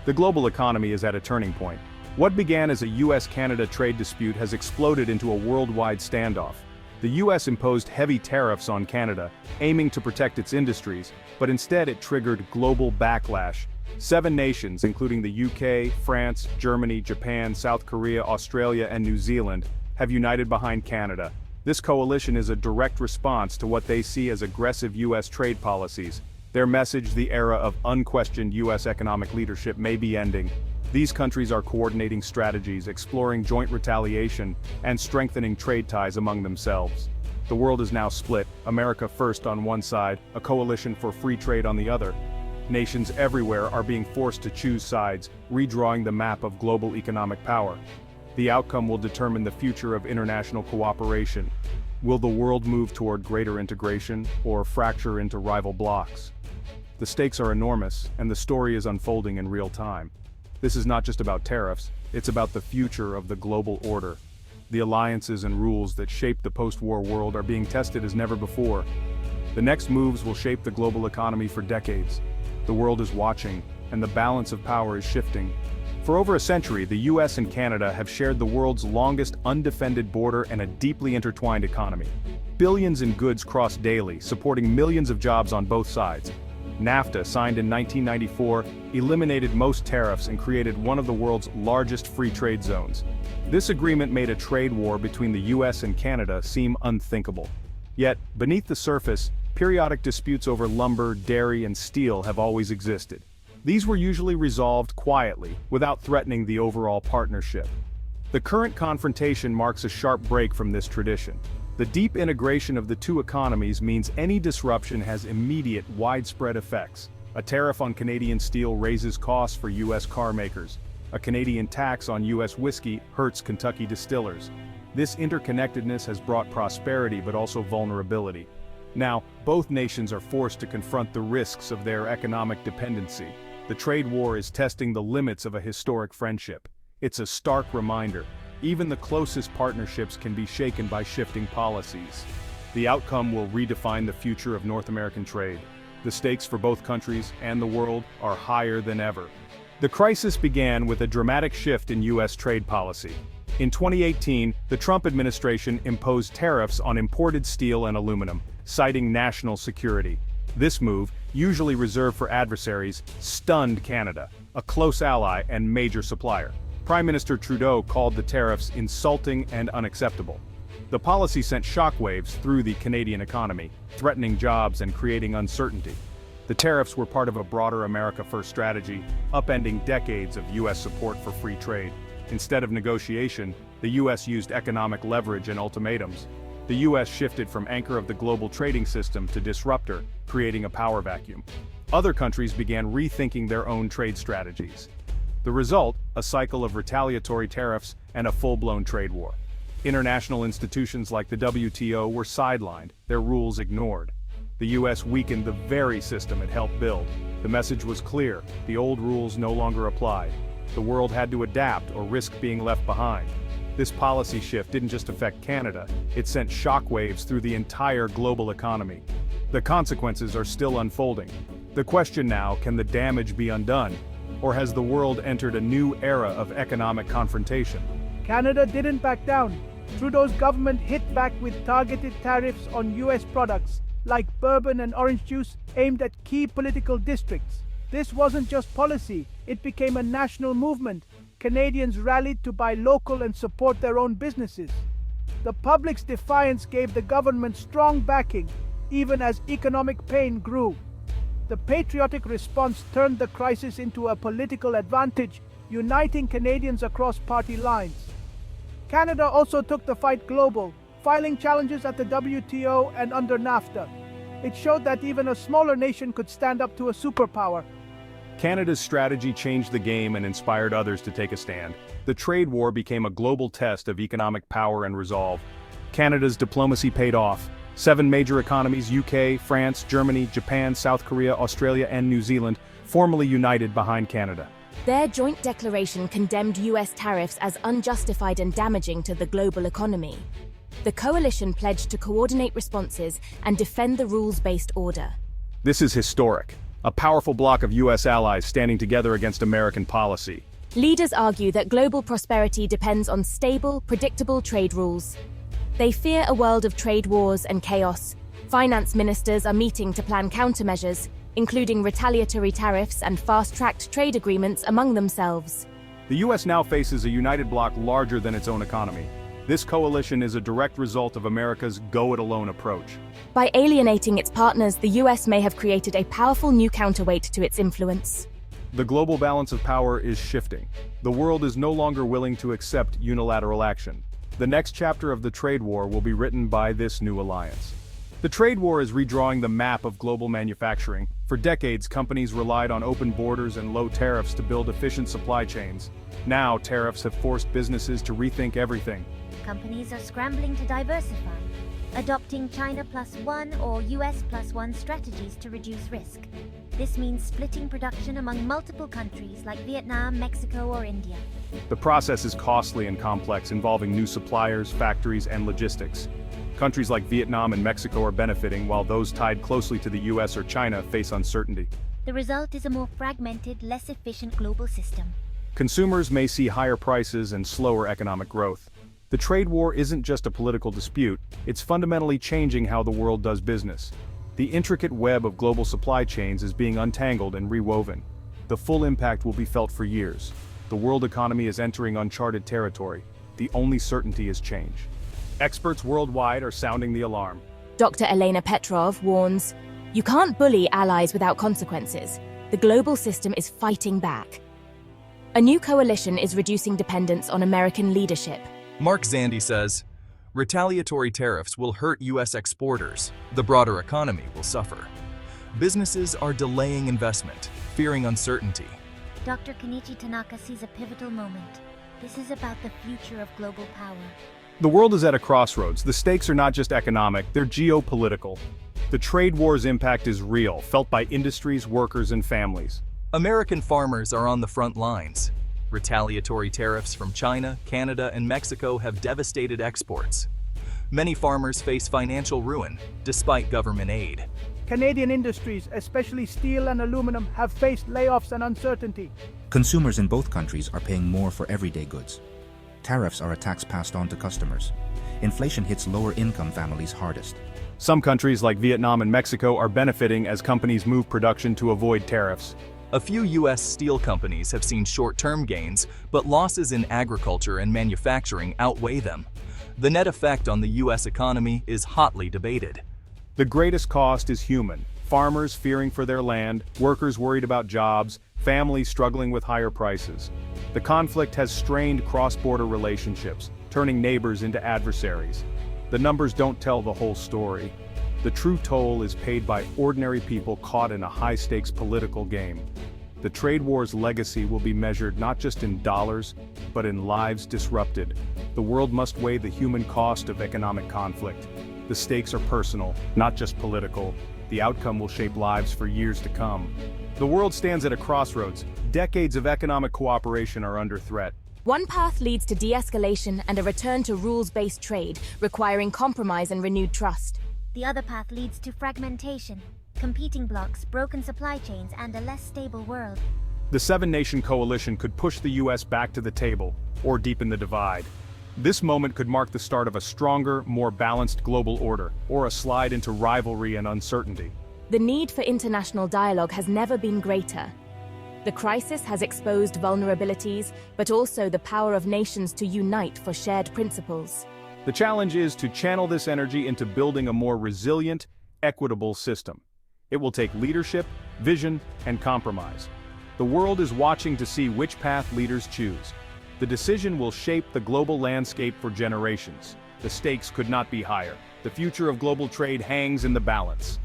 The global economy is at a turning point. What began as a U.S. Canada trade dispute has exploded into a worldwide standoff. The U.S. imposed heavy tariffs on Canada, aiming to protect its industries, but instead it triggered global backlash. 7 nations, including the UK, France, Germany, Japan, South Korea, Australia, and New Zealand, have united behind Canada. This coalition is a direct response to what they see as aggressive U.S. trade policies. Their message, the era of unquestioned U.S. economic leadership, may be ending. These countries are coordinating strategies, exploring joint retaliation, and strengthening trade ties among themselves. The world is now split, America first on one side, a coalition for free trade on the other. Nations everywhere are being forced to choose sides, redrawing the map of global economic power. The outcome will determine the future of international cooperation. Will the world move toward greater integration, or fracture into rival blocs? The stakes are enormous, and the story is unfolding in real time. This is not just about tariffs, it's about the future of the global order. The alliances and rules that shape the post-war world are being tested as never before. The next moves will shape the global economy for decades. The world is watching, and the balance of power is shifting. For over a century, the U.S. and Canada have shared the world's longest undefended border and a deeply intertwined economy. Billions in goods cross daily, supporting millions of jobs on both sides. NAFTA, signed in 1994, eliminated most tariffs and created one of the world's largest free trade zones. This agreement made a trade war between the U.S. and Canada seem unthinkable. Yet, beneath the surface, periodic disputes over lumber, dairy, and steel have always existed. These were usually resolved quietly, without threatening the overall partnership. The current confrontation marks a sharp break from this tradition. The deep integration of the two economies means any disruption has immediate, widespread effects. A tariff on Canadian steel raises costs for U.S. car makers. A Canadian tax on U.S. whiskey hurts Kentucky distillers. This interconnectedness has brought prosperity but also vulnerability. Now, both nations are forced to confront the risks of their economic dependency. The trade war is testing the limits of a historic friendship. It's a stark reminder. Even the closest partnerships can be shaken by shifting policies. The outcome will redefine the future of North American trade. The stakes for both countries and the world are higher than ever. The crisis began with a dramatic shift in U.S. trade policy. In 2018, the Trump administration imposed tariffs on imported steel and aluminum, citing national security. This move, usually reserved for adversaries, stunned Canada, a close ally and major supplier. Prime Minister Trudeau called the tariffs insulting and unacceptable. The policy sent shockwaves through the Canadian economy, threatening jobs and creating uncertainty. The tariffs were part of a broader America First strategy, upending decades of U.S. support for free trade. Instead of negotiation, the U.S. used economic leverage and ultimatums. The U.S. shifted from anchor of the global trading system to disruptor, creating a power vacuum. Other countries began rethinking their own trade strategies. The result, a cycle of retaliatory tariffs and a full-blown trade war. International institutions like the WTO were sidelined, their rules ignored. The U.S. weakened the very system it helped build. The message was clear: the old rules no longer applied. The world had to adapt or risk being left behind. This policy shift didn't just affect Canada, it sent shockwaves through the entire global economy. The consequences are still unfolding. The question now, can the damage be undone? Or has the world entered a new era of economic confrontation? Canada didn't back down. Trudeau's government hit back with targeted tariffs on U.S. products, like bourbon and orange juice, aimed at key political districts. This wasn't just policy, it became a national movement. Canadians rallied to buy local and support their own businesses. The public's defiance gave the government strong backing, even as economic pain grew. The patriotic response turned the crisis into a political advantage, uniting Canadians across party lines. Canada also took the fight global, filing challenges at the WTO and under NAFTA. It showed that even a smaller nation could stand up to a superpower. Canada's strategy changed the game and inspired others to take a stand. The trade war became a global test of economic power and resolve. Canada's diplomacy paid off. 7 major economies, UK, France, Germany, Japan, South Korea, Australia, and New Zealand, formally united behind Canada. Their joint declaration condemned U.S. tariffs as unjustified and damaging to the global economy. The coalition pledged to coordinate responses and defend the rules-based order. This is historic. a powerful bloc of U.S. allies standing together against American policy. Leaders argue that global prosperity depends on stable, predictable trade rules. They fear a world of trade wars and chaos. Finance ministers are meeting to plan countermeasures, including retaliatory tariffs and fast-tracked trade agreements among themselves. The U.S. now faces a united bloc larger than its own economy. This coalition is a direct result of America's go-it-alone approach. By alienating its partners, the U.S. may have created a powerful new counterweight to its influence. The global balance of power is shifting. The world is no longer willing to accept unilateral action. The next chapter of the trade war will be written by this new alliance. The trade war is redrawing the map of global manufacturing. For decades, companies relied on open borders and low tariffs to build efficient supply chains. Now, tariffs have forced businesses to rethink everything. Companies are scrambling to diversify, adopting China plus one or US plus one strategies to reduce risk. This means splitting production among multiple countries like Vietnam, Mexico, or India. The process is costly and complex, involving new suppliers, factories, and logistics. Countries like Vietnam and Mexico are benefiting, while those tied closely to the US or China face uncertainty. The result is a more fragmented, less efficient global system. Consumers may see higher prices and slower economic growth. The trade war isn't just a political dispute, it's fundamentally changing how the world does business. The intricate web of global supply chains is being untangled and rewoven. The full impact will be felt for years. The world economy is entering uncharted territory. The only certainty is change. Experts worldwide are sounding the alarm. Dr. Elena Petrov warns, "You can't bully allies without consequences. The global system is fighting back." A new coalition is reducing dependence on American leadership. Mark Zandi says, retaliatory tariffs will hurt U.S. exporters. The broader economy will suffer. Businesses are delaying investment, fearing uncertainty. Dr. Kenichi Tanaka sees a pivotal moment. This is about the future of global power. The world is at a crossroads. The stakes are not just economic, they're geopolitical. The trade war's impact is real, felt by industries, workers, and families. American farmers are on the front lines. Retaliatory tariffs from China, Canada, and Mexico have devastated exports. Many farmers face financial ruin, despite government aid. Canadian industries, especially steel and aluminum, have faced layoffs and uncertainty. Consumers in both countries are paying more for everyday goods. Tariffs are a tax passed on to customers. Inflation hits lower-income families hardest. Some countries like Vietnam and Mexico are benefiting as companies move production to avoid tariffs. A few U.S. steel companies have seen short-term gains, but losses in agriculture and manufacturing outweigh them. The net effect on the U.S. economy is hotly debated. The greatest cost is human. Farmers fearing for their land, workers worried about jobs, families struggling with higher prices. The conflict has strained cross-border relationships, turning neighbors into adversaries. The numbers don't tell the whole story. The true toll is paid by ordinary people caught in a high-stakes political game. The trade war's legacy will be measured not just in dollars, but in lives disrupted. The world must weigh the human cost of economic conflict. The stakes are personal, not just political. The outcome will shape lives for years to come. The world stands at a crossroads. Decades of economic cooperation are under threat. One path leads to de-escalation and a return to rules-based trade, requiring compromise and renewed trust. The other path leads to fragmentation, competing blocs, broken supply chains, and a less stable world. The seven-nation coalition could push the U.S. back to the table, or deepen the divide. This moment could mark the start of a stronger, more balanced global order, or a slide into rivalry and uncertainty. The need for international dialogue has never been greater. The crisis has exposed vulnerabilities, but also the power of nations to unite for shared principles. The challenge is to channel this energy into building a more resilient, equitable system. It will take leadership, vision, and compromise. The world is watching to see which path leaders choose. The decision will shape the global landscape for generations. The stakes could not be higher. The future of global trade hangs in the balance.